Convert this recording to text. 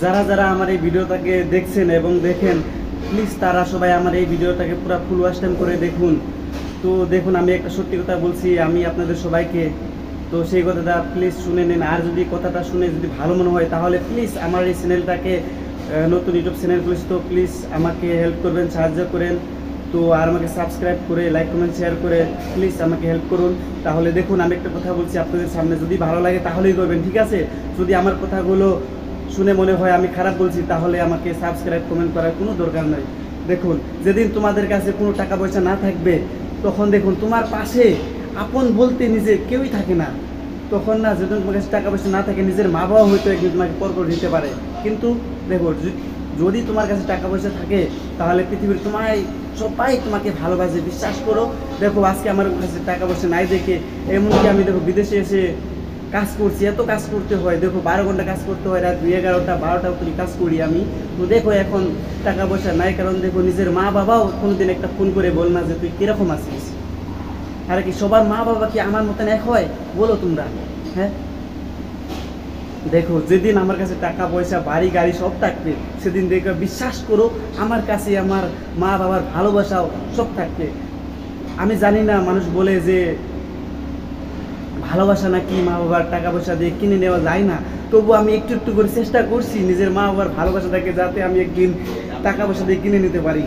যারা যারা আমার এই ভিডিওটাকে দেখছেন এবং দেখেন, প্লিজ তারা সবাই আমার এই ভিডিওটাকে পুরো ফুল ওয়াচ টাইম করে দেখুন। তো দেখুন, আমি একটা সত্যি কথা বলছি আমি আপনাদের সবাইকে, তো সেই কথাটা প্লিজ শুনে নিন। আর যদি কথাটা শুনে যদি ভালো মনে হয় তাহলে প্লিজ আমার এই চ্যানেলটাকে, নতুন ইউটিউব চ্যানেল খুলেছি তো প্লিজ আমাকে হেল্প করবেন, সাহায্য করেন। তো আর আমাকে সাবস্ক্রাইব করে লাইক কমেন্ট শেয়ার করে প্লিজ আমাকে হেল্প করুন। তাহলে দেখুন, আমি একটা কথা বলছি আপনাদের সামনে, যদি ভালো লাগে তাহলেই করবেন, ঠিক আছে? যদি আমার কথাগুলো শুনে মনে হয় আমি খারাপ বলছি তাহলে আমাকে সাবস্ক্রাইব কমেন্ট করার কোনো দরকার নাই। দেখুন, যেদিন তোমাদের কাছে কোনো টাকা পয়সা না থাকবে তখন দেখুন তোমার পাশে আপন বলতে নিজে কেউই থাকে না। তখন না, যেদিন তোমার কাছে টাকা পয়সা না থাকে, নিজের মা বাবা হয়তো একদিন তোমাকে পর করে দিতে পারে। কিন্তু দেখো, যদি তোমার কাছে টাকা পয়সা থাকে তাহলে পৃথিবীর সবাই তোমাকে ভালোবাসে, বিশ্বাস করো। দেখো, আজকে আমার কাছে টাকা পয়সা নাই দেখে এমনকি আমি দেখো বিদেশে এসে কাজ করছি, এত কাজ করতে হয়, দেখো 12 ঘন্টা কাজ করতে হয়, রাত 11টা 12টা অবধি কাজ করি আমি। তো দেখো এখন টাকা পয়সা নাই, কারণ দেখো নিজের মা বাবাও কোনোদিন একটা ফোন করে বল না যে তুই কিরকম আছিস। আর কি সবার মা বাবা কি আমার মতন এক হয় বলো তোমরা? হ্যাঁ, দেখো যেদিন আমার কাছে টাকা পয়সা বাড়ি গাড়ি সব থাকবে, সেদিন দেখো বিশ্বাস করো আমার কাছে আমার মা বাবার ভালোবাসাও সব থাকবে। আমি জানি না, মানুষ বলে যে ভালোবাসা নাকি মা বাবার টাকা পয়সা দিয়ে কিনে নেওয়া যায় না, তবু আমি একটু একটু করে চেষ্টা করছি নিজের মা বাবার ভালোবাসাটাকে যাতে আমি একদিন টাকা পয়সা দিয়ে কিনে নিতে পারি।